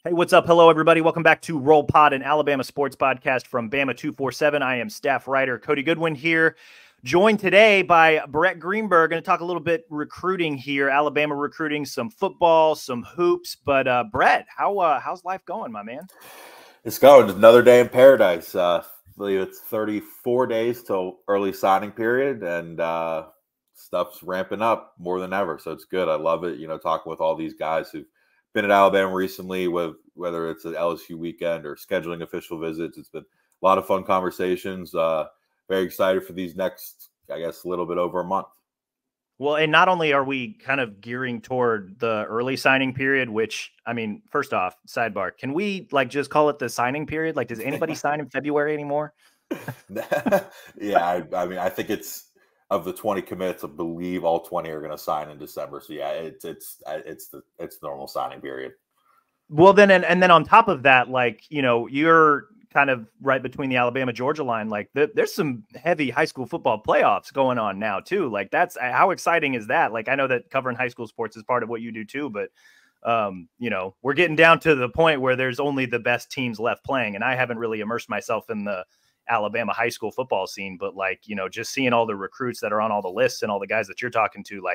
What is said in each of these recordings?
Hey, what's up? Hello, everybody. Welcome back to Roll Pod, an Alabama sports podcast from Bama 247. I am staff writer Cody Goodwin here, joined today by Brett Greenberg. Going to talk a little bit recruiting here, Alabama recruiting, some football, some hoops. But Brett, how's life going, my man? It's going. Another day in paradise. I believe it's 34 days till early signing period, and stuff's ramping up more than ever. So it's good. I love it. Talking with all these guys who've been at Alabama recently, with whether it's an LSU weekend or scheduling official visits. It's been a lot of fun conversations. Very excited for these next, I guess, a little bit over a month. Well, and not only are we kind of gearing toward the early signing period, which, I mean, first off, sidebar, can we just call it the signing period? Like, does anybody sign in February anymore? Yeah, I mean, I think it's of the 20 commits, I believe all 20 are going to sign in December. So yeah, it's the normal signing period. Well, then, and then on top of that, you're kind of right between the Alabama-Georgia line. There's some heavy high school football playoffs going on now too. That's how exciting is that? I know that covering high school sports is part of what you do too, but we're getting down to the point where there's only the best teams left playing. And I haven't really immersed myself in the Alabama high school football scene, but just seeing all the recruits that are on all the lists and all the guys that you're talking to,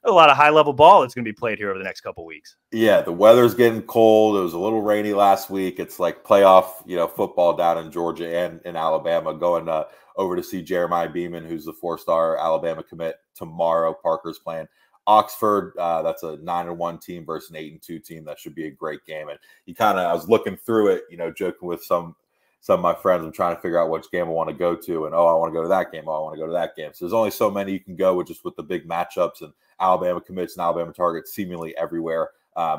a lot of high level ball that's going to be played here over the next couple of weeks. Yeah, the weather's getting cold. It was a little rainy last week. It's like playoff, football down in Georgia and in Alabama. Going over to see Jeremiah Beeman, who's the 4-star Alabama commit tomorrow. Parker's playing Oxford. That's a 9-1 team versus an 8-2 team. That should be a great game. And I was looking through it, joking with some of my friends. I'm trying to figure out which game I want to go to, and I want to go to that game. I want to go to that game. So there's only so many you can go with, just with the big matchups and Alabama commits and Alabama targets seemingly everywhere.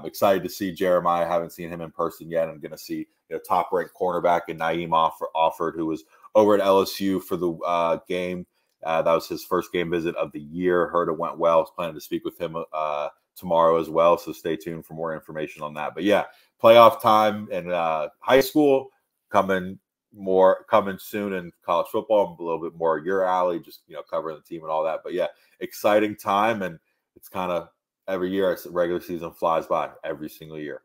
Excited to see Jeremiah. Haven't seen him in person yet. I'm going to see top-ranked cornerback in Naeem Offord, who was over at LSU for the game. That was his first game visit of the year. Heard it went well. I was planning to speak with him tomorrow as well, so stay tuned for more information on that. But yeah, playoff time in high school coming soon in college football, a little bit more your alley, just covering the team and all that. But yeah, exciting time, and it's kind of every year. Regular season flies by every single year.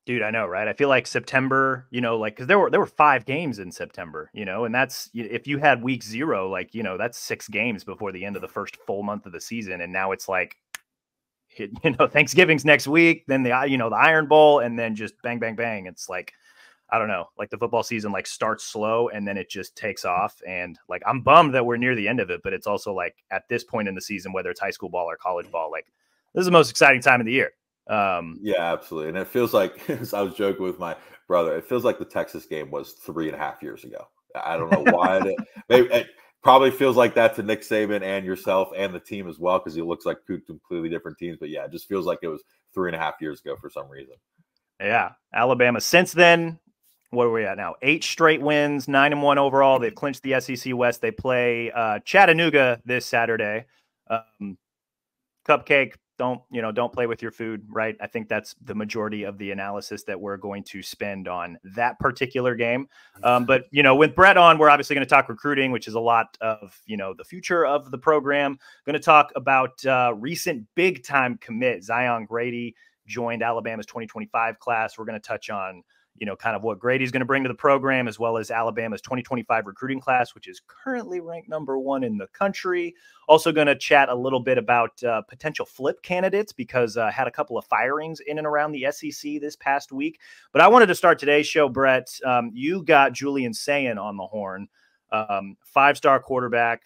Dude, I know, right? I feel like September, because there were 5 games in September, and that's, if you had week 0, that's 6 games before the end of the first full month of the season, and now it's Thanksgiving's next week, then the Iron Bowl, and then just bang, bang, bang. It's I don't know, the football season starts slow and then it just takes off. And I'm bummed that we're near the end of it, but it's also at this point in the season, whether it's high school ball or college ball, this is the most exciting time of the year. Yeah, absolutely. And it feels like, I was joking with my brother, it feels like the Texas game was 3.5 years ago. I don't know why. It probably feels like that to Nick Saban and yourself and the team as well, because it looks like 2 completely different teams. But yeah, it just feels like it was 3.5 years ago for some reason. Yeah, Alabama since then. What are we at now? 8 straight wins, 9-1 overall. They've clinched the SEC West. They play Chattanooga this Saturday. Cupcake, don't play with your food, right? I think that's the majority of the analysis that we're going to spend on that particular game. But with Brett on, we're obviously going to talk recruiting, which is a lot of the future of the program. Going to talk about recent big time commit. Zion Grady joined Alabama's 2025 class. We're going to touch on kind of what Grady's going to bring to the program, as well as Alabama's 2025 recruiting class, which is currently ranked number 1 in the country. Also going to chat a little bit about potential flip candidates, because had a couple of firings in and around the SEC this past week. But I wanted to start today's show, Brett. You got Julian Sayin on the horn, 5-star quarterback,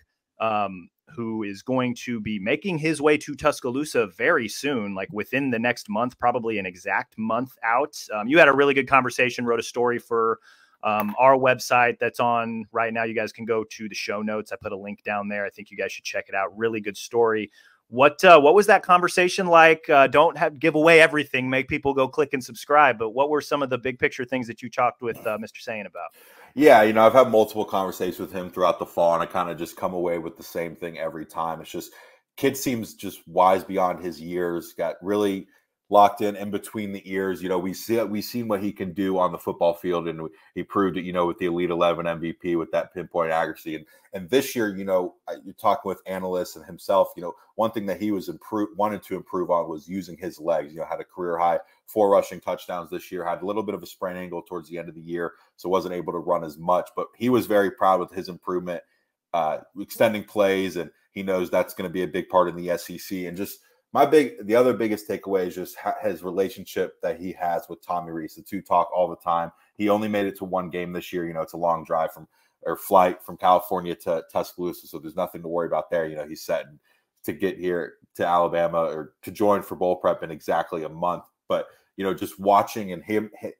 who is going to be making his way to Tuscaloosa very soon, within the next month, probably an exact month out. You had a really good conversation, wrote a story for our website that's on right now. You guys can go to the show notes. I put a link down there. I think you guys should check it out. Really good story. What was that conversation like? Don't give away everything. Make people go click and subscribe. But what were some of the big picture things that you talked with Mr. Sayin about? Yeah, I've had multiple conversations with him throughout the fall, and I kind of just come away with the same thing every time. It's just, kid seems just wise beyond his years, got really locked in between the ears. We've seen what he can do on the football field, and he proved it, with the Elite 11 MVP with that pinpoint accuracy. And this year, you're talking with analysts and himself, one thing that he wanted to improve on was using his legs. Had a career high 4 rushing touchdowns this year, had a little bit of a sprain ankle towards the end of the year, so wasn't able to run as much, but he was very proud with his improvement, extending plays, and he knows that's going to be a big part in the SEC. And just the other biggest takeaway is just his relationship that he has with Tommy Rees. The two talk all the time. He only made it to 1 game this year. It's a long drive flight from California to Tuscaloosa, so there's nothing to worry about there. He's set to get here to Alabama or to join for bowl prep in exactly a month. But just watching and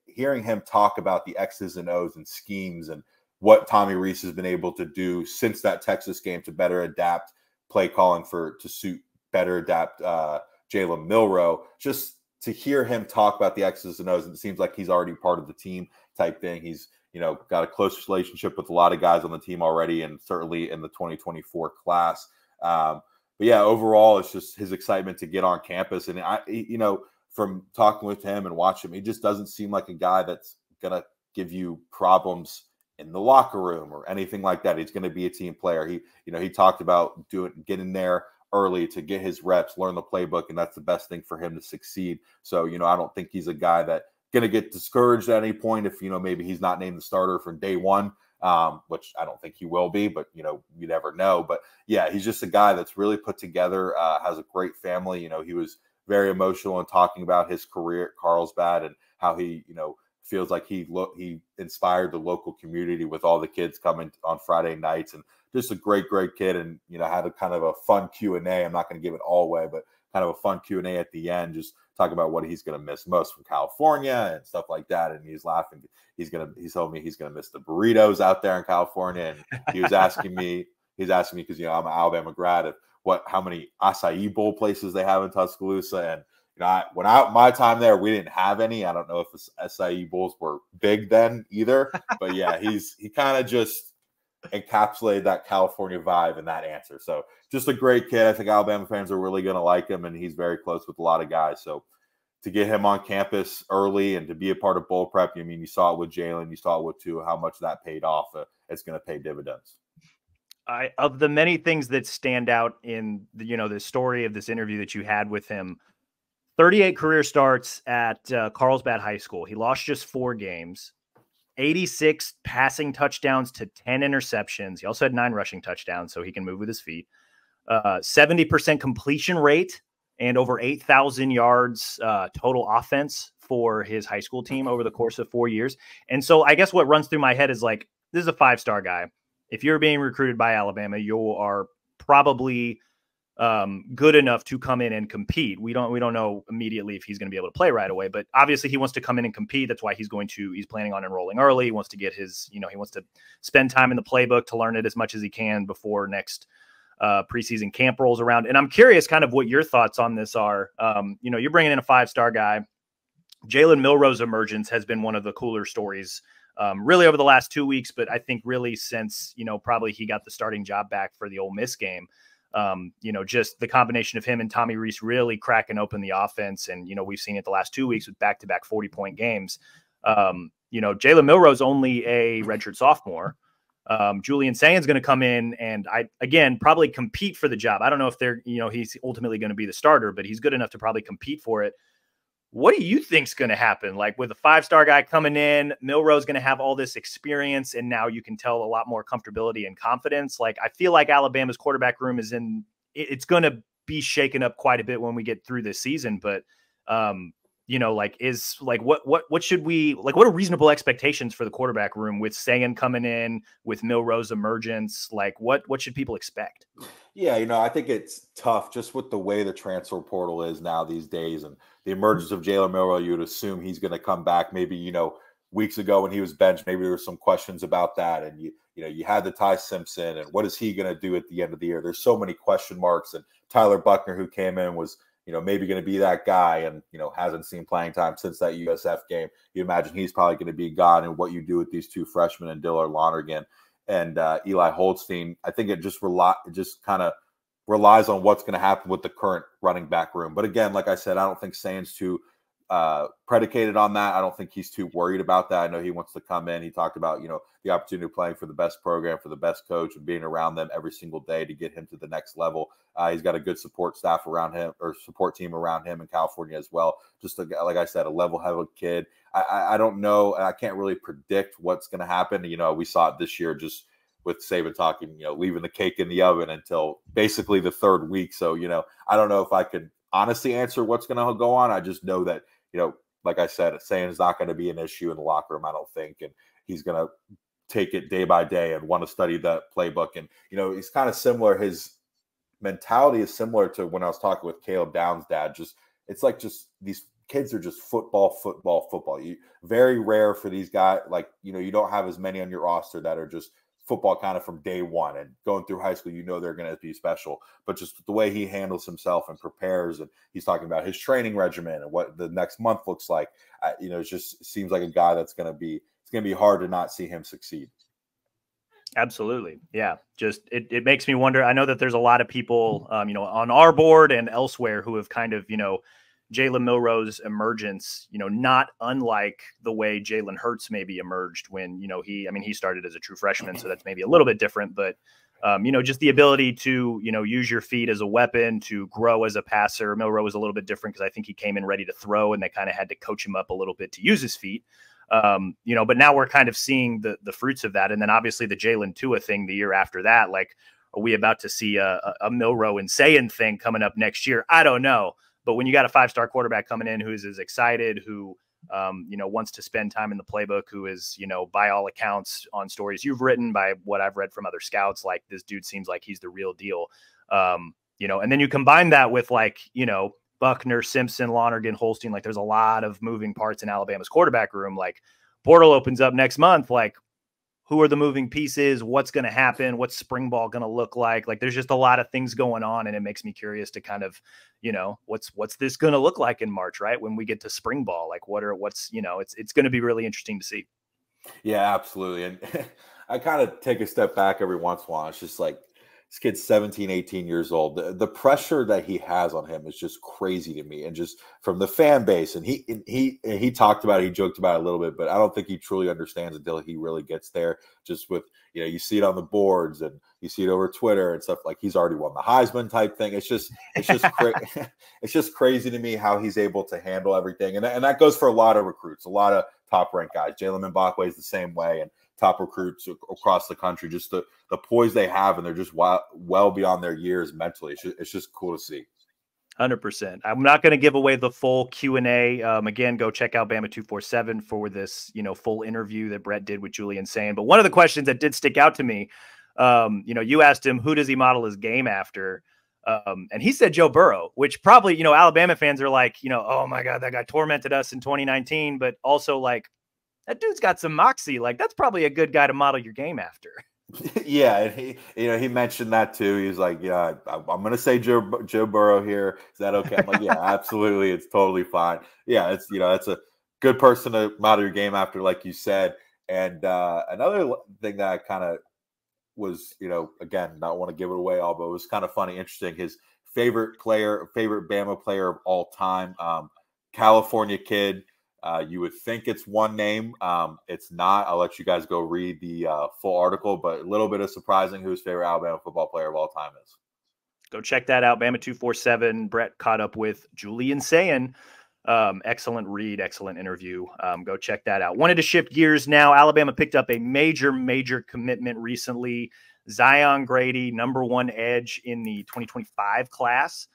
hearing him talk about the X's and O's and schemes and what Tommy Rees has been able to do since that Texas game to better adapt play calling to better adapt Jalen Milroe, just to hear him talk about the X's and O's, and it seems like he's already part of the team type thing. He's, got a close relationship with a lot of guys on the team already, and certainly in the 2024 class. But yeah, overall, it's just his excitement to get on campus. And from talking with him and watching him, he just doesn't seem like a guy that's going to give you problems in the locker room or anything like that. He's going to be a team player. He talked about getting there early to get his reps, learn the playbook, and that's the best thing for him to succeed. So, I don't think he's a guy that going to get discouraged at any point if, maybe he's not named the starter from day one, which I don't think he will be, but, you never know. But yeah, he's just a guy that's really put together, has a great family. He was very emotional in talking about his career at Carlsbad and how he, feels like he inspired the local community with all the kids coming on Friday nights, and just a great kid. And, had a kind of a fun Q&A. I'm not going to give it all away, but kind of a fun Q&A at the end, just talking about what he's going to miss most from California and stuff like that. And he's laughing. He's told me he's going to miss the burritos out there in California. And he was asking me, because, I'm an Alabama grad, how many acai bowl places they have in Tuscaloosa. And my time there, we didn't have any. I don't know if the acai bowls were big then either, but yeah, he kind of just encapsulated that California vibe in that answer. So just a great kid. I think Alabama fans are really going to like him, and he's very close with a lot of guys. So to get him on campus early and to be a part of bowl prep, you saw it with Jalen, you saw it with Tua, how much that paid off. It's going to pay dividends. Of the many things that stand out in the story of this interview that you had with him, 38 career starts at Carlsbad High School. He lost just 4 games, 86 passing touchdowns to 10 interceptions. He also had 9 rushing touchdowns, so he can move with his feet. 70% completion rate and over 8,000 yards total offense for his high school team over the course of 4 years. And so I guess what runs through my head is like, this is a 5-star guy. If you're being recruited by Alabama, you are probably good enough to come in and compete. We don't know immediately if he's going to be able to play right away, but obviously he wants to come in and compete. That's why he's planning on enrolling early. He wants to get he wants to spend time in the playbook to learn it as much as he can before next preseason camp rolls around. And I'm curious kind of what your thoughts on this are. You're bringing in a 5-star guy. Jalen Milroe's emergence has been one of the cooler stories really over the last 2 weeks, but I think really since, probably he got the starting job back for the Ole Miss game. Just the combination of him and Tommy Rees really cracking open the offense. And, we've seen it the last 2 weeks with back-to-back 40-point games. Jalen Milroe's only a redshirt sophomore. Julian Sayan's going to come in and probably compete for the job. I don't know if he's ultimately going to be the starter, but he's good enough to probably compete for it. What do you think's going to happen? Like with a 5-star guy coming in, Milroe's going to have all this experience, and now you can tell a lot more comfortability and confidence. Like I feel like Alabama's quarterback room it's going to be shaken up quite a bit when we get through this season. But what should we what are reasonable expectations for the quarterback room with Sayan coming in, with Milroe's emergence? Like what should people expect? Yeah, I think it's tough just with the way the transfer portal is now these days, and the emergence of Jalen Milroe. You would assume he's going to come back. Maybe weeks ago when he was benched, maybe there were some questions about that, and you had the Ty Simpson, and what is he going to do at the end of the year? There's so many question marks, and Tyler Buckner, who came in, was maybe going to be that guy, and hasn't seen playing time since that USF game. You imagine he's probably going to be gone, and what you do with these 2 freshmen and Dillard Lonergan and Eli Holstein. I think it just kind of relies on what's going to happen with the current running back room. But again, like I said, I don't think Sain's too predicated on that. I don't think he's too worried about that. I know he wants to come in. He talked about, the opportunity of playing for the best program, for the best coach, and being around them every single day to get him to the next level. He's got a good support staff around him, or support team around him in California as well. Just like I said, a level-headed kid. I don't know. I can't really predict what's going to happen. We saw it this year just with Saban talking, leaving the cake in the oven until basically the third week. So, I don't know if I could honestly answer what's going to go on. I just know that, like I said, saying is not going to be an issue in the locker room, I don't think. And he's going to take it day by day and want to study the playbook. And, he's kind of similar. His mentality is similar to when I was talking with Caleb Downs' dad. It's like these kids are just football. Very rare for these guys. Like, you don't have as many on your roster that are just football kind of from day one, and going through high school, they're going to be special. But just the way he handles himself and prepares, and he's talking about his training regimen and what the next month looks like. It just seems like a guy it's going to be hard to not see him succeed. Absolutely. Yeah. Just, it makes me wonder. I know that there's a lot of people, on our board and elsewhere who have kind of, Jalen Milroe's emergence, not unlike the way Jalen Hurts maybe emerged when, he started as a true freshman. So that's maybe a little bit different, but, just the ability to, use your feet as a weapon, to grow as a passer. Milroe was a little bit different because I think he came in ready to throw, and they kind of had to coach him up a little bit to use his feet. But now we're kind of seeing the fruits of that. And then obviously the Jalen Tua thing the year after that, like, are we about to see a Milroe and Sayin thing coming up next year? I don't know. But when you got a 5-star quarterback coming in who is as excited, who, wants to spend time in the playbook, who is, by all accounts on stories you've written, by what I've read from other scouts, like, this dude seems like he's the real deal. And then you combine that with, like, Buckner, Simpson, Lonergan, Holstein, like, there's a lot of moving parts in Alabama's quarterback room. Like, portal opens up next month. Like, who are the moving pieces? What's going to happen? What's spring ball going to look like? Like, there's just a lot of things going on, and it makes me curious to kind of, what's this going to look like in March, right? When we get to spring ball, like, it's going to be really interesting to see. Yeah, absolutely. And I kind of take a step back every once in a while. It's just like, this kid's 17, 18 years old. The pressure that he has on him is just crazy to me. And just from the fan base, and he talked about it, he joked about it a little bit, but I don't think he truly understands until he really gets there. Just with, you see it on the boards and you see it over Twitter and stuff, like he's already won the Heisman type thing. It's just it's just crazy to me how he's able to handle everything. And that goes for a lot of recruits, a lot of top ranked guys. Jalen Mbakwe is the same way, and top recruits across the country, just the poise they have, and they're just well beyond their years mentally. It's just cool to see. 100%. I'm not going to give away the full Q&A. Again, go check out Bama 247 for this, full interview that Brett did with Julian Sayin. But one of the questions that did stick out to me, you asked him, who does he model his game after? And he said Joe Burrow, which probably, Alabama fans are like, oh my God, that guy tormented us in 2019, but also like, that dude's got some moxie. Like, that's probably a good guy to model your game after. Yeah, and he mentioned that too. He's like, yeah, I'm going to say Joe Burrow here. Is that okay? I'm like, yeah, absolutely. It's totally fine. Yeah, it's it's a good person to model your game after, like you said. And another thing that I kind of was, again, not want to give it away all, but it was kind of funny, interesting. His favorite Bama player of all time, California kid. You would think it's one name. It's not. I'll let you guys go read the full article, but a little bit of surprising who his favorite Alabama football player of all time is. Go check that out. Bama 247. Brett caught up with Julian Sayin. Excellent read, excellent interview. Go check that out. Wanted to shift gears now. Alabama picked up a major commitment recently. Zion Grady, #1 edge in the 2025 class.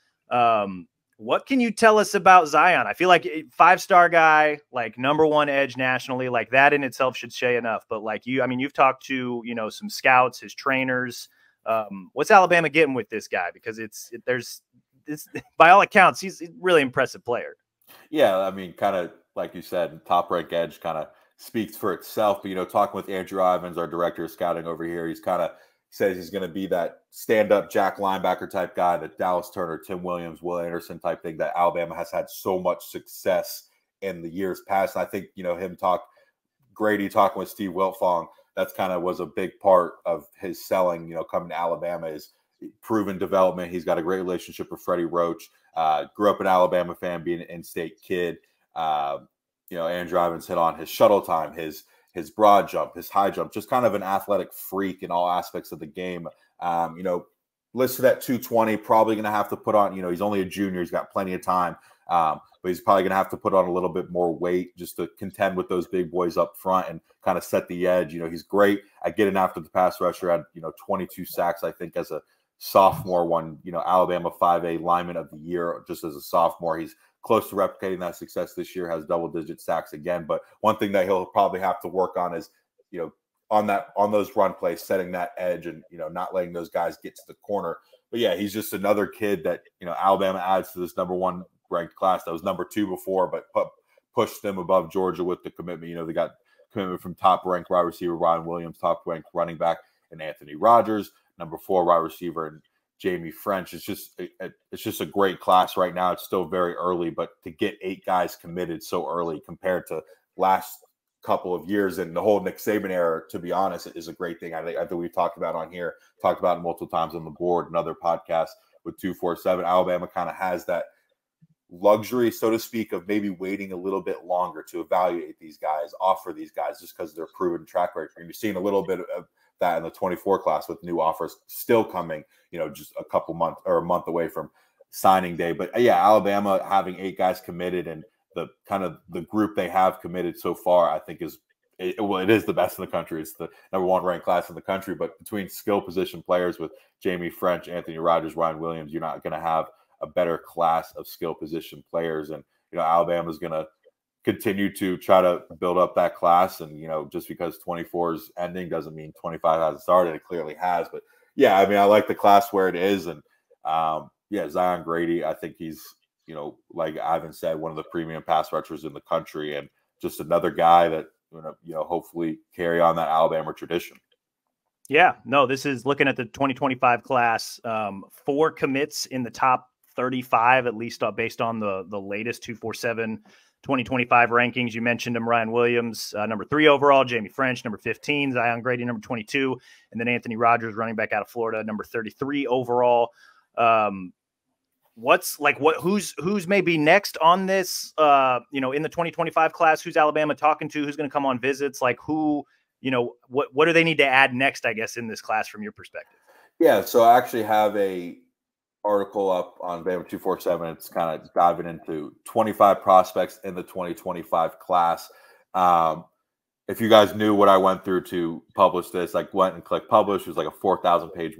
What can you tell us about Zion? I feel like 5-star guy, like #1 edge nationally, like that in itself should say enough. But like you've talked to, some scouts, his trainers. What's Alabama getting with this guy? Because there's by all accounts, he's a really impressive player. Yeah. I mean, kind of like you said, top rank edge kind of speaks for itself. But, talking with Andrew Ivins, our director of scouting over here, he's kind of says he's going to be that stand-up jack linebacker type guy, that Dallas Turner, Tim Williams, Will Anderson type thing that Alabama has had so much success in the years past. And I think, Grady talking with Steve Wiltfong, that's kind of was a big part of his selling, coming to Alabama is, proven development. He's got a great relationship with Freddie Roach. Grew up an Alabama fan, being an in-state kid. Andrew Ivins hit on his shuttle time, his broad jump, his high jump, just kind of an athletic freak in all aspects of the game. Listed at 220, probably going to have to put on, he's only a junior. He's got plenty of time, but he's probably going to have to put on a little bit more weight just to contend with those big boys up front and kind of set the edge. He's great at getting after the pass rusher. Had 22 sacks, I think, as a sophomore. Won Alabama 5A lineman of the year just as a sophomore. He's close to replicating that success this year. Has double-digit sacks again. But one thing that he'll probably have to work on is on those run plays, setting that edge and, not letting those guys get to the corner. But yeah, he's just another kid that, Alabama adds to this number 1 ranked class that was number 2 before, but pushed them above Georgia with the commitment. They got commitment from top ranked wide receiver Ryan Williams, top ranked running back and Anthony Rogers, number 4 wide receiver and Jamie French. It's just a great class right now. It's still very early, but to get 8 guys committed so early compared to last couple of years and the whole Nick Saban era, to be honest, is a great thing. I think we've talked about on here, talked about it multiple times on the board and other podcasts with 247. Alabama kind of has that luxury, so to speak, of maybe waiting a little bit longer to evaluate these guys, offer these guys, just because they're proven track record. And you're seeing a little bit of that in the 24 class with new offers still coming, just a couple months or a month away from signing day. But yeah, Alabama having 8 guys committed and the kind of the group they have committed so far, I think it is the best in the country. It's the number 1 ranked class in the country. But between skill position players with Jamie French, Anthony Rogers, Ryan Williams, you're not going to have a better class of skill position players. And Alabama's going to continue to try to build up that class. And just because 24 is ending doesn't mean 25 hasn't started. It clearly has. But yeah, I mean, I like the class where it is. And Zion Grady, I think he's, like Ivan said, one of the premium pass rushers in the country, and just another guy that hopefully carry on that Alabama tradition. Yeah, no, this is looking at the 2025 class. 4 commits in the top 35, at least based on the latest 247 2025 rankings. You mentioned him, Ryan Williams, number 3 overall, Jamie French, number 15, Zion Grady, number 22, and then Anthony Rogers, running back out of Florida, number 33 overall. Who's maybe next on this, in the 2025 class, who's Alabama talking to, who's going to come on visits, like who, what do they need to add next, I guess, in this class from your perspective? Yeah. So I actually have a article up on Bama 247. It's kind of diving into 25 prospects in the 2025 class. If you guys knew what I went through to publish this, I went and clicked publish. It was like a 4,000 page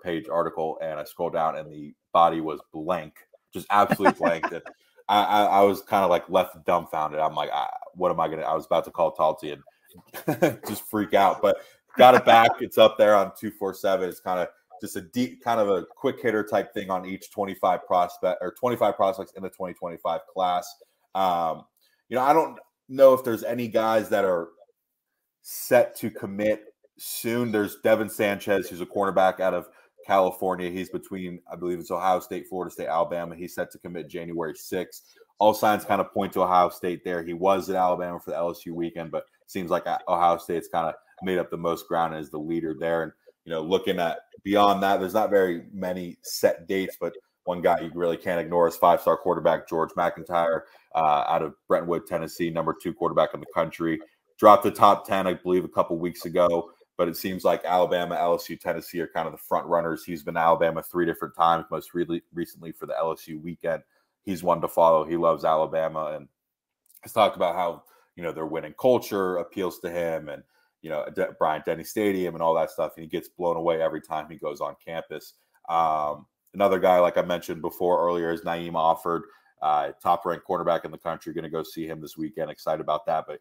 page article, and I scrolled down and the body was blank, just absolutely blank. And I was kind of like left dumbfounded. I'm like, what am I gonna? I was about to call Talty and just freak out, but got it back. It's up there on 247. It's kind of just a deep, kind of a quick hitter type thing on each 25 prospects in the 2025 class. I don't know if there's any guys that are set to commit soon. There's Devin Sanchez, who's a cornerback out of California. He's between, I believe it's Ohio State, Florida State, Alabama. He's set to commit January 6th. All signs kind of point to Ohio State there. He was at Alabama for the LSU weekend, but seems like Ohio State's kind of made up the most ground and is the leader there. And, looking at beyond that, there's not very many set dates, but one guy you really can't ignore is 5-star quarterback George McIntyre out of Brentwood, Tennessee, number 2 quarterback in the country. Dropped the top 10, I believe, a couple weeks ago, but it seems like Alabama, LSU, Tennessee are kind of the front runners. He's been to Alabama 3 different times, most recently for the LSU weekend. He's one to follow. He loves Alabama, and he's talked about how, their winning culture appeals to him, and, Bryant-Denny Stadium and all that stuff, and he gets blown away every time he goes on campus. Another guy, like I mentioned before earlier, is Naeem Offord, top-ranked quarterback in the country. Going to go see him this weekend. Excited about that. But,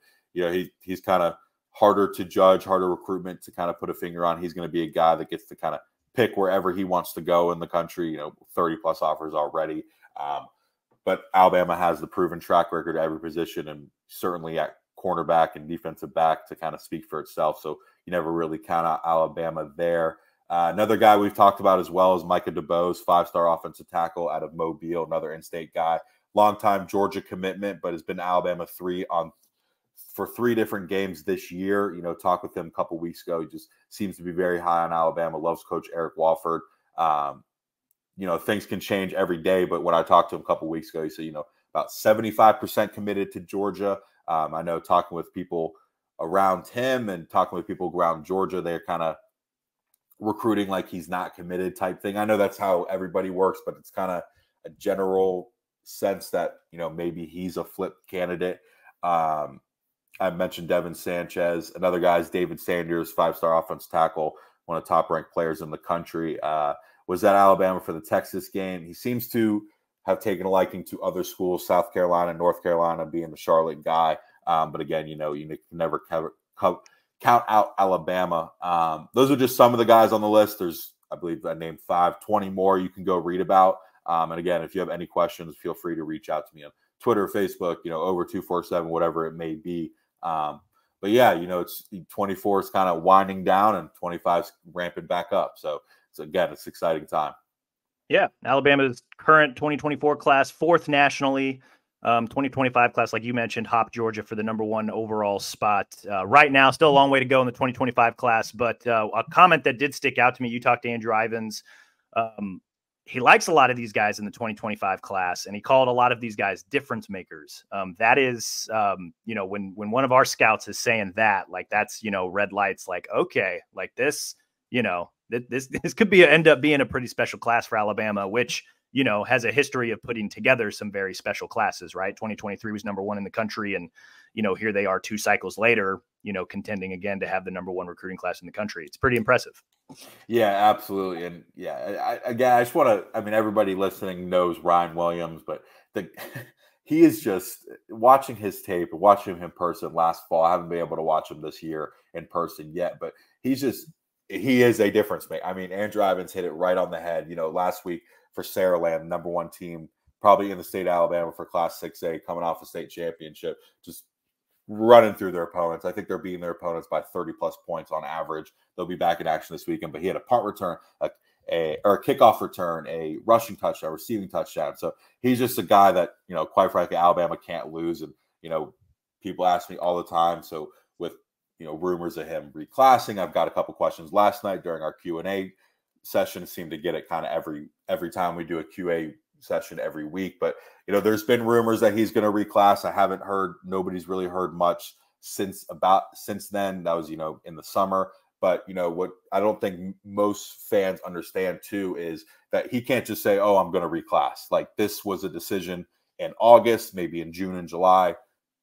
he's kind of harder to judge, harder recruitment to kind of put a finger on. He's going to be a guy that gets to kind of pick wherever he wants to go in the country, 30-plus offers already. But Alabama has the proven track record at every position, and certainly at cornerback and defensive back to kind of speak for itself. So you never really count out Alabama there. Another guy we've talked about as well is Micah DeBose, 5-star offensive tackle out of Mobile, another in-state guy. Longtime Georgia commitment, but has been Alabama for 3 different games this year. Talked with him a couple weeks ago. He just seems to be very high on Alabama, loves Coach Eric Walford. Things can change every day. But when I talked to him a couple weeks ago, he said, about 75% committed to Georgia. I know talking with people around him and talking with people around Georgia, they're kind of recruiting like he's not committed type thing. I know that's how everybody works, but it's kind of a general sense that, maybe he's a flip candidate. I mentioned Devin Sanchez. Another guy is David Sanders, 5-star offensive tackle, one of the top-ranked players in the country. Was at Alabama for the Texas game. He seems to have taken a liking to other schools, South Carolina, North Carolina, being the Charlotte guy. But again, you can never count out Alabama. Those are just some of the guys on the list. There's, I believe I named 20 more you can go read about. And again, if you have any questions, feel free to reach out to me on Twitter, Facebook, over 247, whatever it may be. But yeah, it's 24 is kind of winding down and 25 is ramping back up. So again, it's an exciting time. Yeah. Alabama's current 2024 class, 4th nationally. 2025 class, like you mentioned, hopped Georgia for the #1 overall spot. Right now, still a long way to go in the 2025 class, but a comment that did stick out to me, you talked to Andrew Ivins. He likes a lot of these guys in the 2025 class, and he called a lot of these guys difference makers. That is, when one of our scouts is saying that, like, that's, red lights, like, okay, like this, this could end up being a pretty special class for Alabama, which, has a history of putting together some very special classes, right? 2023 was #1 in the country. And, here they are 2 cycles later, contending again to have the #1 recruiting class in the country. It's pretty impressive. Yeah, absolutely. And yeah, I just want to, everybody listening knows Ryan Williams, but he is just watching his tape and watching him in person last fall. I haven't been able to watch him this year in person yet, but he is a difference maker. Andrew Ivins hit it right on the head. Last week for Saraland, #1 team, probably in the state of Alabama for Class 6A, coming off a state championship, just running through their opponents. I think they're beating their opponents by 30-plus points on average. They'll be back in action this weekend, but he had a punt return, or a kickoff return, a rushing touchdown, receiving touchdown. So he's just a guy that, quite frankly, Alabama can't lose. And, people ask me all the time. So with, rumors of him reclassing, I've got a couple questions last night during our Q&A session. Seem to get it kind of every time we do a QA session every week. But, there's been rumors that he's going to reclass. I haven't heard, nobody's really heard much since then. That was, in the summer. But, what I don't think most fans understand too is that he can't just say, oh, I'm going to reclass. Like, this was a decision in August, maybe in June and July.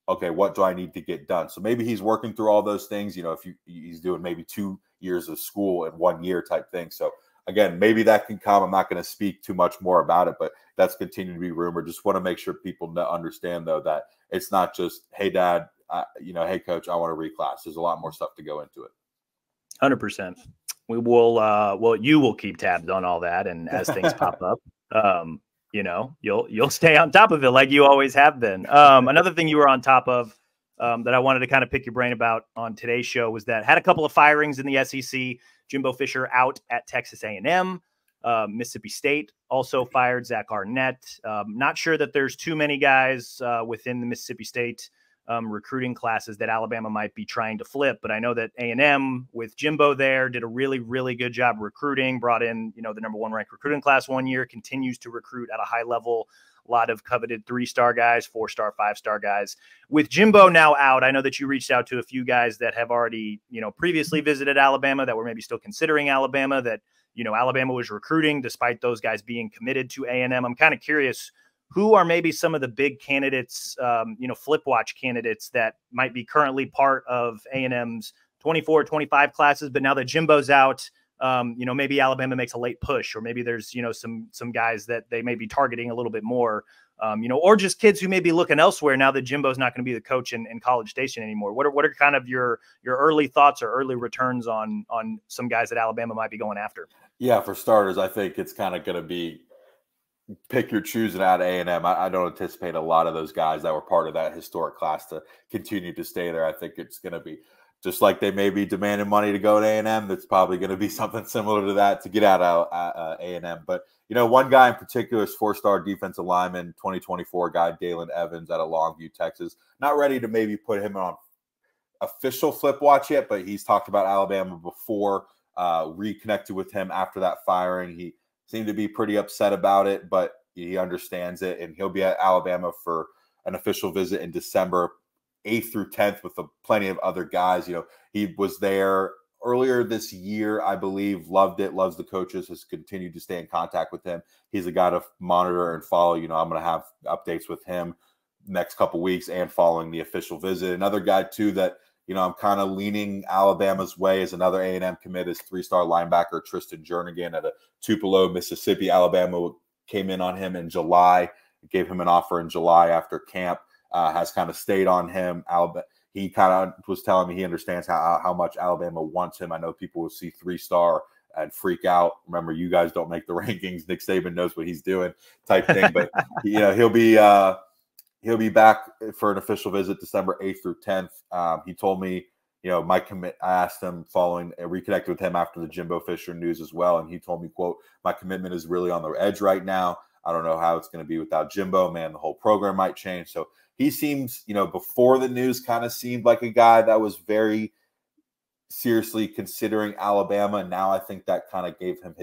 Okay, what do I need to get done? So maybe he's working through all those things. If he's doing maybe 2 years of school in 1 year type thing. So again, maybe that can come. I'm not going to speak too much more about it, but that's continuing to be rumored. Just want to make sure people understand, though, that it's not just, hey, Dad, hey, Coach, I want to reclass. There's a lot more stuff to go into it. 100%. We will, you will keep tabs on all that. And as things pop up, you'll stay on top of it like you always have been. Another thing you were on top of that I wanted to kind of pick your brain about on today's show was that had a couple of firings in the SEC. Jimbo Fisher out at Texas A&M. Mississippi State also fired Zach Arnett. Not sure that there's too many guys within the Mississippi State recruiting classes that Alabama might be trying to flip, but I know that A&M with Jimbo there did a really, really good job recruiting, brought in, the #1 ranked recruiting class 1 year, continues to recruit at a high level. A lot of coveted 3-star guys, 4-star, 5-star guys. With Jimbo now out, I know that you reached out to a few guys that have already, previously visited Alabama, that were maybe still considering Alabama, that, Alabama was recruiting despite those guys being committed to A&M. I'm kind of curious, who are maybe some of the big candidates, flip watch candidates that might be currently part of A&M's 24, 25 classes, but now that Jimbo's out, maybe Alabama makes a late push, or maybe there's, some guys that they may be targeting a little bit more, or just kids who may be looking elsewhere now that Jimbo's not going to be the coach in College Station anymore. What are kind of your early thoughts or early returns on some guys that Alabama might be going after? Yeah, for starters, I think it's kind of going to be pick your choosing out of A&M. I don't anticipate a lot of those guys that were part of that historic class to continue to stay there. I think it's going to be just like they may be demanding money to go to A&M. That's probably going to be something similar to that to get out of A&M. But, one guy in particular is 4-star defensive lineman, 2024 guy, Dalen Evans out of Longview, Texas. Not ready to maybe put him on official flip watch yet, but he's talked about Alabama before. reconnected with him after that firing. He seemed to be pretty upset about it, but he understands it, and he'll be at Alabama for an official visit in December 8th through 10th with plenty of other guys. He was there earlier this year, I believe, loved it, loves the coaches, has continued to stay in contact with him. He's a guy to monitor and follow. I'm going to have updates with him next couple weeks and following the official visit. Another guy, too, that, I'm kind of leaning Alabama's way is another A&M commit is 3-star linebacker Tristan Jernigan at a Tupelo, Mississippi. Alabama came in on him in July, gave him an offer in July after camp, has kind of stayed on him. He kind of was telling me he understands how much Alabama wants him. I know people will see 3-star and freak out. Remember, you guys don't make the rankings. Nick Saban knows what he's doing type thing. But, he'll be back for an official visit December 8th through 10th. He told me, my commit, I asked him reconnected with him after the Jimbo Fisher news as well. And he told me, quote, my commitment is really on the edge right now. I don't know how it's going to be without Jimbo, man. The whole program might change. So he seems, before the news kind of seemed like a guy that was very seriously considering Alabama. And now I think that kind of gave him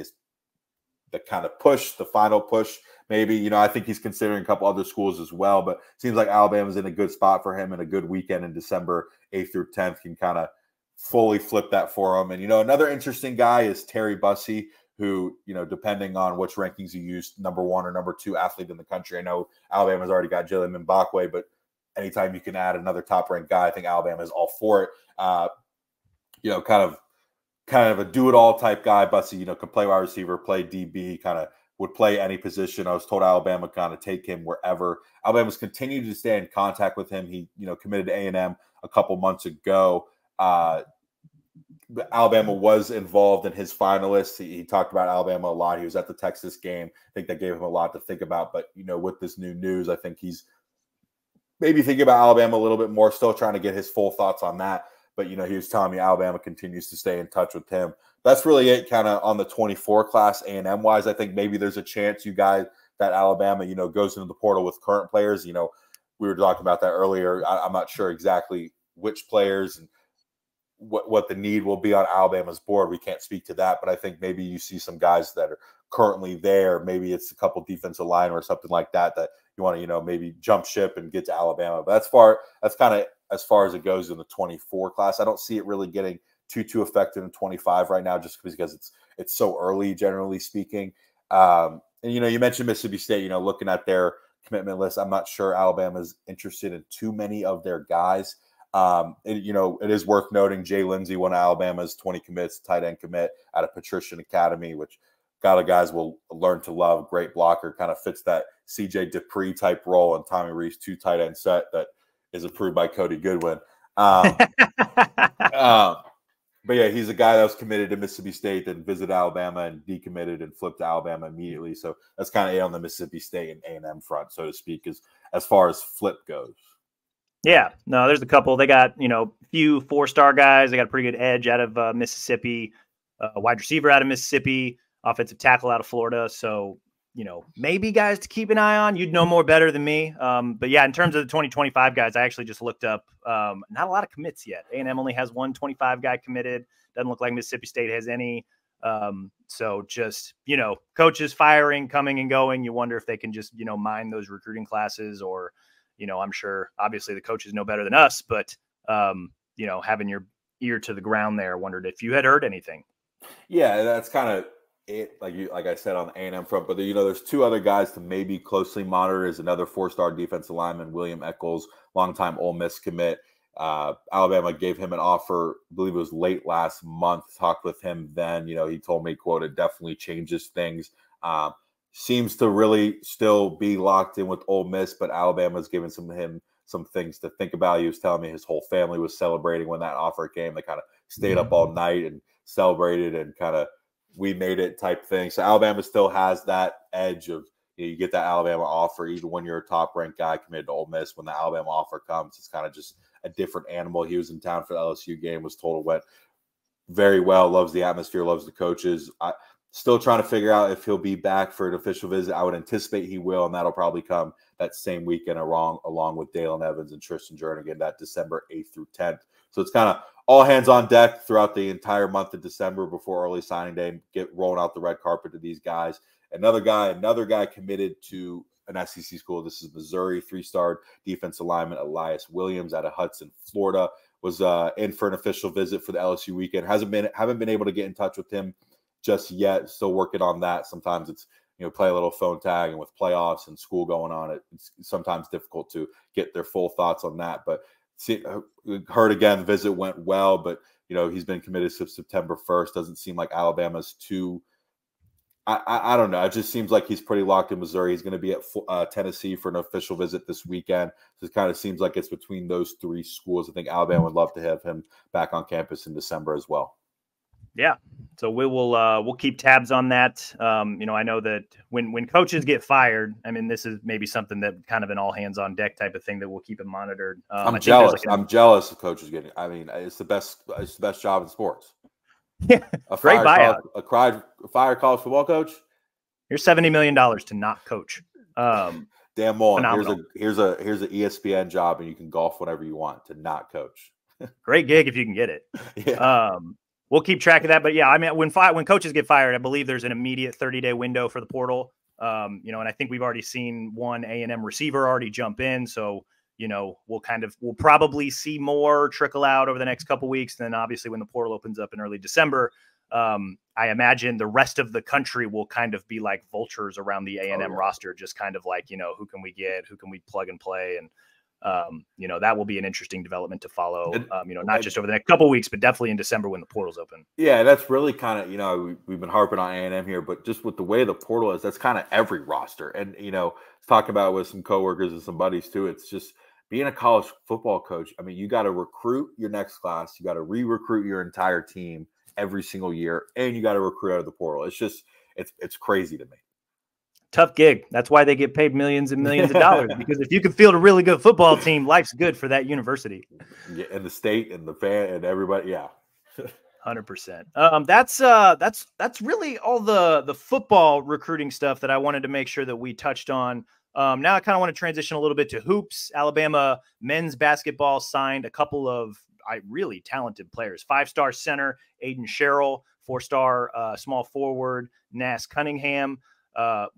the kind of push, the final push. Maybe, I think he's considering a couple other schools as well, but it seems like Alabama's in a good spot for him, and a good weekend in December 8th through 10th can kind of fully flip that for him. And, another interesting guy is Terry Bussey, who, depending on which rankings you use, number 1 or number 2 athlete in the country. I know Alabama's already got Jalen Mbakwe, but anytime you can add another top-ranked guy, I think Alabama is all for it. Kind of a do-it-all type guy. Bussey, could play wide receiver, play DB, kind of would play any position. I was told Alabama kind of take him wherever. Alabama's continued to stay in contact with him. He, committed to A&M a couple months ago. Alabama was involved in his finalists. He talked about Alabama a lot. He was at the Texas game. I think that gave him a lot to think about. But, with this new news, I think he's maybe thinking about Alabama a little bit more, still trying to get his full thoughts on that. But, he was telling me Alabama continues to stay in touch with him. That's really it kind of on the 24 class A&M wise. I think maybe there's a chance you guys that Alabama, goes into the portal with current players. We were talking about that earlier. I'm not sure exactly which players and what the need will be on Alabama's board. We can't speak to that, but I think maybe you see some guys that are currently there. Maybe it's a couple defensive line or something like that you want to, maybe jump ship and get to Alabama. But that's kind of as far as it goes in the 24 class. I don't see it really getting too effective in 25 right now, just because it's so early, generally speaking. And you mentioned Mississippi State. Looking at their commitment list, I'm not sure Alabama's interested in too many of their guys. It is worth noting Jay Lindsey, one of Alabama's 20 commits, tight end commit out of Patrician Academy, which a lot of guys will learn to love. Great blocker, kind of fits that CJ Dupree type role in Tommy Rees 2 tight end set that is approved by Cody Goodwin. But yeah, he's a guy that was committed to Mississippi State, then visited Alabama and decommitted and flipped to Alabama immediately. So that's kind of it on the Mississippi State and A&M front, so to speak, as far as flip goes. Yeah, no, there's a couple. They got, a few 4-star guys. They got a pretty good edge out of Mississippi, wide receiver out of Mississippi, offensive tackle out of Florida. So, maybe guys to keep an eye on. You'd know more better than me. But yeah, in terms of the 2025 guys, I actually just looked up not a lot of commits yet. A&M only has one 25 guy committed. Doesn't look like Mississippi State has any. So just, coaches firing, coming and going. You wonder if they can just, mine those recruiting classes or, I'm sure obviously the coaches know better than us, but, having your ear to the ground there, wondered if you had heard anything. Yeah, that's kind of it. Like I said, on the A&M front, but there's 2 other guys to maybe closely monitor. Is another 4-star defensive lineman, William Eccles, longtime Ole Miss commit. Alabama gave him an offer, I believe it was late last month, talked with him then. He told me, quote, it definitely changes things. Seems to really still be locked in with Ole Miss, but Alabama's given him some things to think about. He was telling me his whole family was celebrating when that offer came. They kind of stayed up all night and celebrated and kind of we made it type thing. So Alabama still has that edge of you get that Alabama offer, even when you're a top-ranked guy committed to Ole Miss. When the Alabama offer comes, it's kind of just a different animal. He was in town for the LSU game, was told it went very well, loves the atmosphere, loves the coaches. Still trying to figure out if he'll be back for an official visit. I would anticipate he will, and that'll probably come that same weekend along with Dalen Evans and Tristan Jernigan, that December 8th through 10th. So it's kind of all hands on deck throughout the entire month of December before early signing day and get rolling out the red carpet to these guys. Another guy committed to an SEC school. This is Missouri, 3-star defensive lineman Elias Williams out of Hudson, Florida, was in for an official visit for the LSU weekend. Haven't been able to get in touch with him just yet. Still working on that. Sometimes it's, play a little phone tag, and with playoffs and school going on, it's sometimes difficult to get their full thoughts on that. But heard again, the visit went well, but he's been committed since September 1st. Doesn't seem like Alabama's too. I don't know. It just seems like he's pretty locked in Missouri. He's going to be at Tennessee for an official visit this weekend. So it kind of seems like it's between those 3 schools. I think Alabama would love to have him back on campus in December as well. Yeah. So we'll keep tabs on that. I know that when coaches get fired, I mean, this is maybe something that kind of an all hands on deck type of thing that we'll keep it monitored. I'm jealous. I'm jealous of coaches getting. I mean, it's the best job in sports. Yeah, great buyout. A fire college football coach. Here's $70 million to not coach. Damn on. Here's a ESPN job, and you can golf whenever you want to not coach. Great gig if you can get it. Yeah. We'll keep track of that. But yeah, I mean, when coaches get fired, I believe there's an immediate 30-day window for the portal. And I think we've already seen one A&M receiver already jump in. So, we'll probably see more trickle out over the next couple weeks. And then obviously when the portal opens up in early December, I imagine the rest of the country will kind of be like vultures around the A&M roster, just kind of like, who can we get, who can we plug and play? And, that will be an interesting development to follow, not just over the next couple weeks, but definitely in December when the portal's open. Yeah, that's really kind of, we've been harping on A&M here, but just with the way the portal is, that's kind of every roster. And, talking about it with some coworkers and some buddies too, it's just being a college football coach. I mean, you got to recruit your next class. You got to re-recruit your entire team every single year, and you got to recruit out of the portal. It's just, it's crazy to me. Tough gig. That's why they get paid millions and millions of dollars, because if you can field a really good football team, life's good for that university. Yeah, and the state and the fan and everybody. Yeah. 100%. That's really all the football recruiting stuff that I wanted to make sure that we touched on. Now I kind of want to transition a little bit to hoops. Alabama men's basketball signed a couple of really talented players. 5-star center Aiden Sherrill, 4-star small forward Nas Cunningham.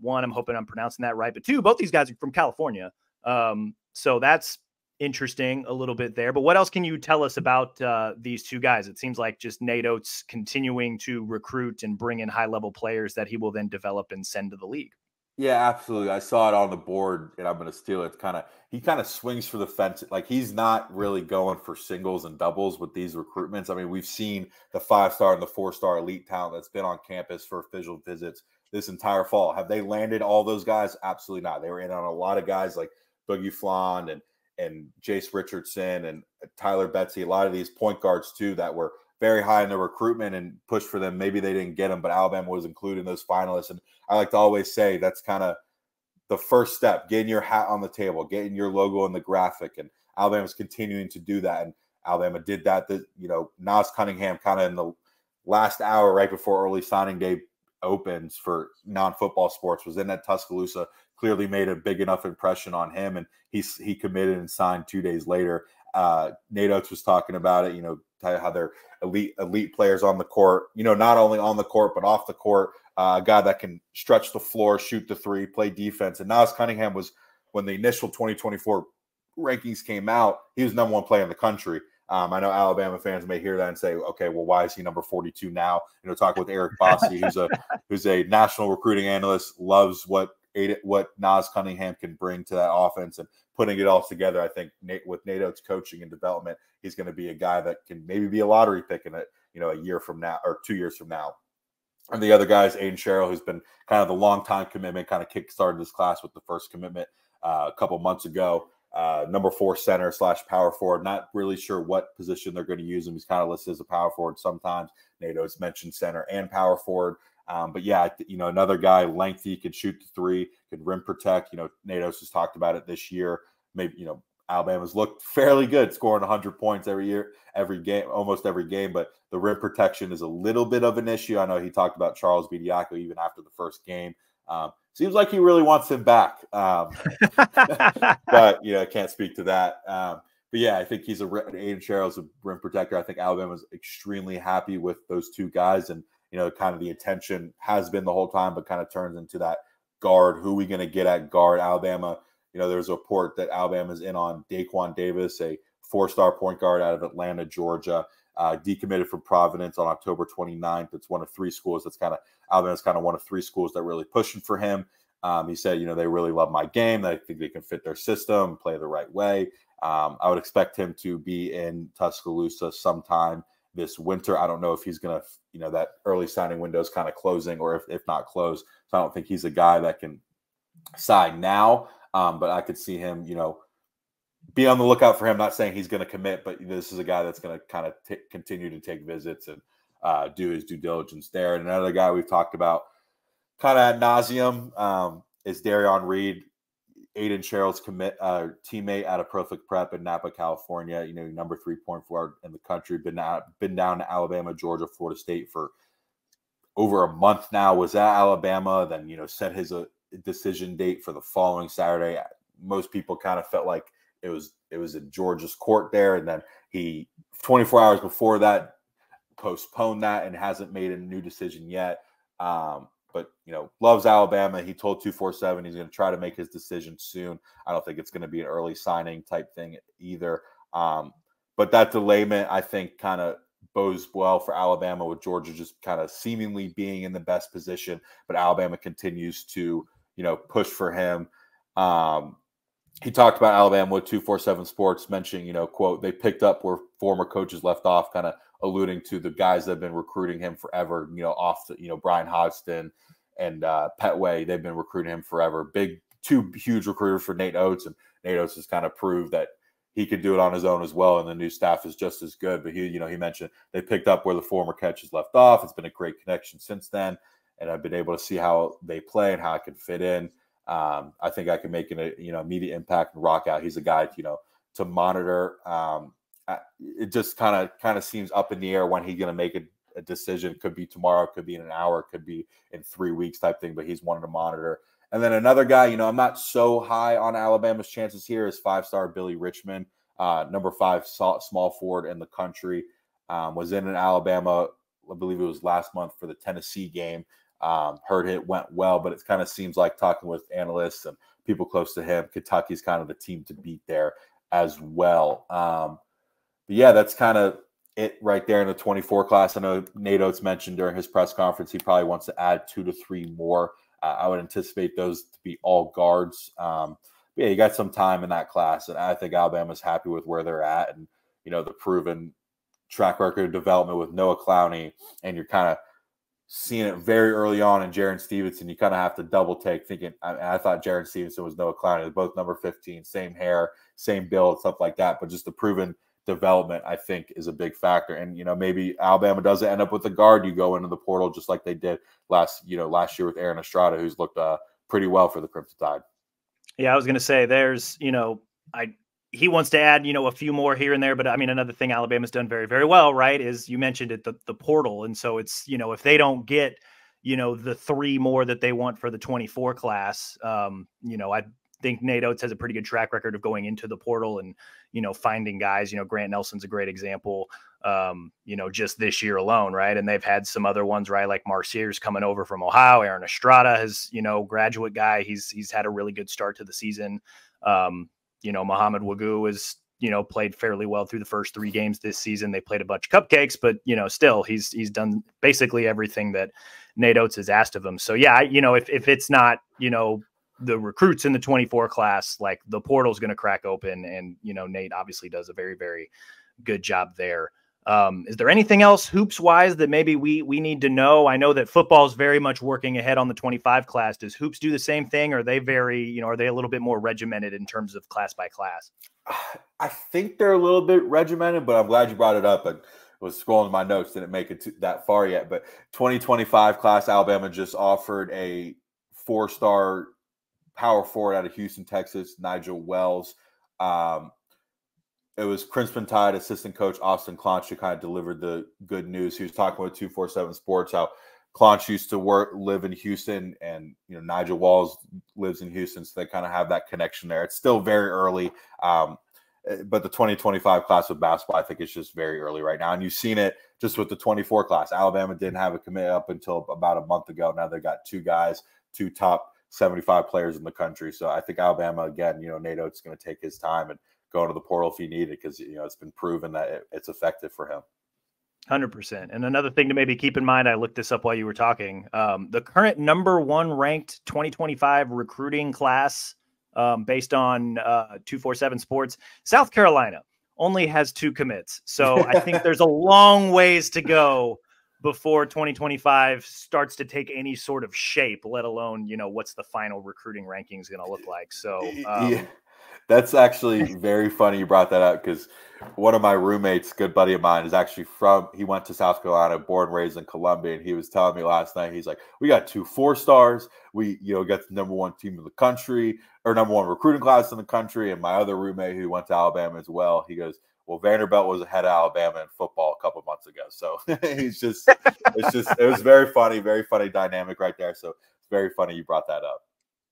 One, I'm hoping I'm pronouncing that right, but 2, both these guys are from California. So that's interesting a little bit there. But what else can you tell us about these 2 guys? It seems like just Nate Oates continuing to recruit and bring in high-level players that he will then develop and send to the league. Yeah, absolutely. I saw it on the board, and I'm going to steal it. He kind of swings for the fence. Like, he's not really going for singles and doubles with these recruitments. I mean, we've seen the 5-star and the 4-star elite talent that's been on campus for official visits this entire fall. Have they landed all those guys? Absolutely not. They were in on a lot of guys like Boogie Flan and Jace Richardson and Tyler Betsy, a lot of these point guards too that were very high in the recruitment and pushed for them. Maybe they didn't get them, but Alabama was included in those finalists. And I like to always say that's kind of the first step, getting your hat on the table, getting your logo in the graphic. And Alabama's continuing to do that. And Alabama did that. Nas Cunningham kind of in the last hour right before early signing day opens for non-football sports was in at Tuscaloosa, clearly made a big enough impression on him. And he committed and signed 2 days later. Nate Oates was talking about it, how they're elite players on the court, not only on the court, but off the court, a guy that can stretch the floor, shoot the 3, play defense. And Nas Cunningham was, when the initial 2024 rankings came out, he was #1 player in the country. I know Alabama fans may hear that and say, okay, well, why is he number 42 now? Talking with Eric Bossi, who's a national recruiting analyst, loves what Nas Cunningham can bring to that offense and putting it all together. I think with Nate Oates' coaching and development, he's going to be a guy that can maybe be a lottery pick in it, a year from now or 2 years from now. And the other guy is Aiden Sherrill, who's been kind of the long-time commitment, kind of kickstarted this class with the first commitment a couple months ago. Number 4 center / power forward. Not really sure what position they're going to use him. He's kind of listed as a power forward sometimes. Nate Oates mentioned center and power forward. But yeah, another guy, lengthy, can shoot the 3, can rim protect. Nate Oates has talked about it this year. Maybe, Alabama's looked fairly good, scoring 100 points every game, almost every game. But the rim protection is a little bit of an issue. I know he talked about Charles Bediako even after the first game. Seems like he really wants him back. But, I can't speak to that. But yeah, I think he's Aiden Sherrill's a rim protector. I think Alabama's extremely happy with those two guys, and kind of the attention has been the whole time, but kind of turns into that guard. Who are we going to get at guard? Alabama. There's a report that Alabama's in on Daquan Davis, a 4-star point guard out of Atlanta, Georgia, decommitted from Providence on October 29th. It's one of 3 schools Alabama's kind of one of 3 schools that really pushing for him. He said, they really love my game. I think they can fit their system, play the right way. I would expect him to be in Tuscaloosa sometime this winter. I don't know if he's going to, that early signing window is kind of closing, or if not closed. So I don't think he's a guy that can sign now. But I could see him, be on the lookout for him. Not saying he's going to commit, but this is a guy that's going to kind of continue to take visits and do his due diligence there. And another guy we've talked about kind of ad nauseum is Darion Reed, Aiden Sherrill's teammate out of Perfect Prep in Napa, California. Number 3 point forward in the country. Been down to Alabama, Georgia, Florida State for over a month now. Was at Alabama, then set his decision date for the following Saturday. Most people kind of felt like it was in Georgia's court there, and then he 24 hours before that postponed that and hasn't made a new decision yet. But loves Alabama. He told 247 he's going to try to make his decision soon. I don't think it's going to be an early signing type thing either. But that delayment, I think, kind of bodes well for Alabama, with Georgia just kind of seemingly being in the best position, but Alabama continues to push for him. He talked about Alabama with 247 Sports, mentioning, quote, they picked up where former coaches left off, kind of alluding to the guys that have been recruiting him forever, off the, Brian Hodgson and Petway. They've been recruiting him forever. Two huge recruiters for Nate Oates, and Nate Oates has kind of proved that he could do it on his own as well, and the new staff is just as good. But he mentioned they picked up where the former coaches left off. It's been a great connection since then, and I've been able to see how they play and how I can fit in. I think I can make an immediate impact and rock out. He's a guy to monitor. It just kind of seems up in the air when he's going to make a decision. Could be tomorrow, could be in an hour, could be in 3 weeks type thing. But he's wanted to monitor. And then another guy, I'm not so high on Alabama's chances here, is 5-star Billy Richmond, number 5 small forward in the country. Was in Alabama, I believe it was last month, for the Tennessee game. Heard it went well, but it kind of seems like, talking with analysts and people close to him, Kentucky's kind of the team to beat there as well. But yeah, that's kind of it right there in the 24 class. I know Nate Oates mentioned during his press conference he probably wants to add 2 to 3 more. I would anticipate those to be all guards. Yeah, you got some time in that class, and I think Alabama's happy with where they're at, and the proven track record of development with Noah Clowney, and you're kind of seeing it very early on in Jaron Stevenson. You kind of have to double take, thinking, I thought Jaron Stevenson was Noah Clowney. They're both number 15, same hair, same build, stuff like that. But just the proven development, I think, is a big factor. And maybe Alabama doesn't end up with a guard. You go into the portal just like they did last year with Aaron Estrada, who's looked pretty well for the Crimson Tide. Yeah, I was going to say there's, he wants to add, a few more here and there. But I mean, another thing Alabama's done very, very well, right, is you mentioned it, the portal. And so it's, if they don't get, the 3 more that they want for the 24 class, I think Nate Oates has a pretty good track record of going into the portal and, finding guys. Grant Nelson's a great example, just this year alone, right? And they've had some other ones, right? Like Marcier's coming over from Ohio. Aaron Estrada has, graduate guy. He's had a really good start to the season. Muhammad Wagoo is, played fairly well through the first 3 games this season. They played a bunch of cupcakes, but, still he's done basically everything that Nate Oates has asked of him. So yeah, if it's not, the recruits in the 24 class, like the portal's going to crack open, and, Nate obviously does a very, very good job there. Is there anything else hoops wise that maybe we need to know? I know that football is very much working ahead on the 25 class. Does hoops do the same thing? Or are they are they a little bit more regimented in terms of class by class? I think they're a little bit regimented, but I'm glad you brought it up. And was scrolling my notes, didn't make it that far yet. But 2025 class, Alabama just offered a 4-star power forward out of Houston, Texas, Nigel Wells. It was Crimson Tide assistant coach Austin Clonch who kind of delivered the good news. He was talking with 247 Sports how Clonch used to live in Houston, and Nigel Wells lives in Houston, so they kind of have that connection there. It's still very early. But the 2025 class of basketball, I think, is just very early right now. And you've seen it just with the 24 class. Alabama didn't have a commit up until about a month ago. Now they've got two guys, two top 75 players in the country. So I think Alabama, again, Nate Oates is going to take his time and go into the portal if he needed, because, it's been proven that it's effective for him. 100%. And another thing to maybe keep in mind, I looked this up while you were talking. The current #1 ranked 2025 recruiting class, based on 247 Sports, South Carolina only has 2 commits. So I think there's a long ways to go before 2025 starts to take any sort of shape, let alone, what's the final recruiting rankings going to look like. So yeah. That's actually very funny you brought that up, because one of my roommates, good buddy of mine, is actually he went to South Carolina, born and raised in Columbia, and he was telling me last night, he's like, we got 2 4-stars. We, got the #1 team in the country, or #1 recruiting class in the country. And my other roommate who went to Alabama as well, he goes, well, Vanderbilt was ahead of Alabama in football a couple months ago. So it was very funny dynamic right there. So it's very funny you brought that up.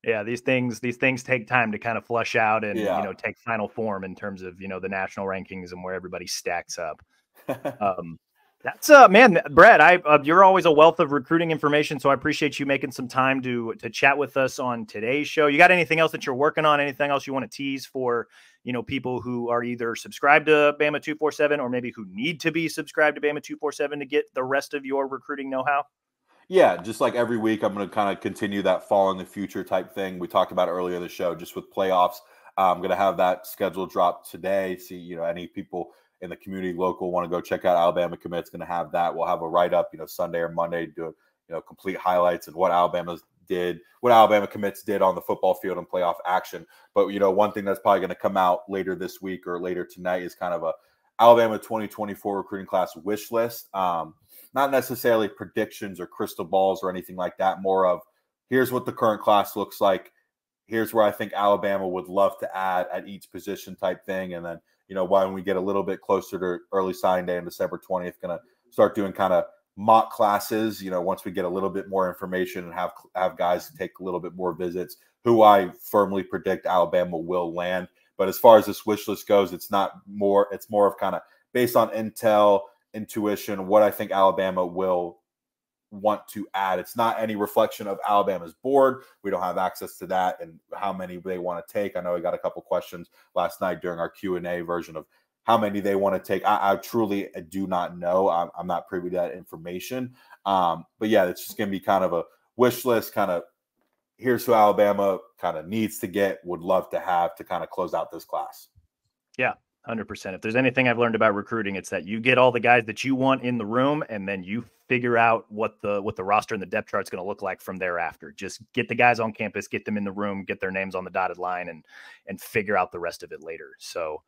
Yeah, these things take time to kind of flush out and, take final form in terms of, the national rankings and where everybody stacks up. That's man, Brett, you're always a wealth of recruiting information. So I appreciate you making some time to chat with us on today's show. You got anything else that you're working on? Anything else you want to tease for, people who are either subscribed to Bama 247 or maybe who need to be subscribed to Bama 247 to get the rest of your recruiting know-how? Yeah, just like every week, I'm going to kind of continue that fall in the future type thing we talked about earlier in the show, just with playoffs. I'm going to have that schedule drop today. See, any people in the community local want to go check out Alabama commits, going to have that. We'll have a write-up, Sunday or Monday, do complete highlights and what Alabama commits did on the football field and playoff action. But, one thing that's probably going to come out later this week or later tonight is kind of a Alabama 2024 recruiting class wish list. Not necessarily predictions or crystal balls or anything like that. More of, here's what the current class looks like. Here's where I think Alabama would love to add at each position type thing. And then, when we get a little bit closer to early signing day on December 20th, going to start doing kind of mock classes, once we get a little bit more information and have guys take a little bit more visits, who I firmly predict Alabama will land. But as far as this wish list goes, it's more of kind of based on intuition, what I think Alabama will want to add. It's not any reflection of Alabama's board. We don't have access to that and how many they want to take. I know we got a couple questions last night during our Q&A version of how many they want to take. I truly do not know. I'm not privy to that information. But yeah, it's just going to be kind of a wish list, kind of here's who Alabama kind of needs to get, would love to have to kind of close out this class. Yeah. 100%. If there's anything I've learned about recruiting, it's that you get all the guys that you want in the room, and then you figure out what the roster and the depth chart is going to look like from thereafter. Just get the guys on campus, get them in the room, get their names on the dotted line, and figure out the rest of it later. So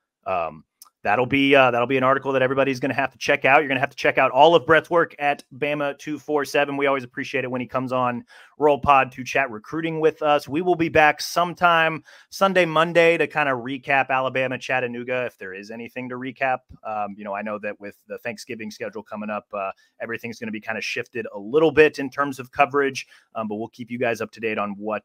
that'll be an article that everybody's going to have to check out. You're going to have to check out all of Brett's work at Bama 247. We always appreciate it when he comes on Roll Pod to chat recruiting with us. We will be back sometime Sunday, Monday to kind of recap Alabama, Chattanooga, if there is anything to recap. I know that with the Thanksgiving schedule coming up, everything's going to be kind of shifted a little bit in terms of coverage, but we'll keep you guys up to date on what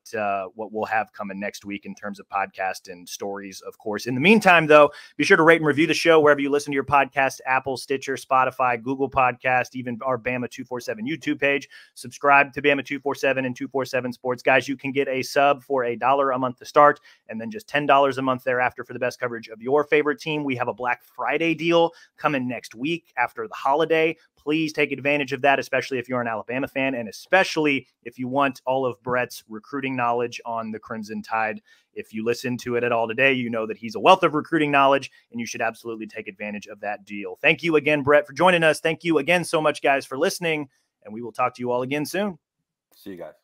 we'll have coming next week in terms of podcast and stories, of course. In the meantime, though, be sure to rate and review the show wherever you listen to your podcast: Apple, Stitcher, Spotify, Google Podcast, even our Bama 247 YouTube page. Subscribe to Bama 247 and 247 Sports. Guys, you can get a sub for $1 a month to start, and then just $10 a month thereafter for the best coverage of your favorite team. We have a Black Friday deal coming next week after the holiday. Please take advantage of that, especially if you're an Alabama fan, and especially if you want all of Brett's recruiting knowledge on the Crimson Tide. If you listen to it at all today, you know that he's a wealth of recruiting knowledge, and you should absolutely take advantage of that deal. Thank you again, Brett, for joining us. Thank you again so much, guys, for listening, and we will talk to you all again soon. See you guys.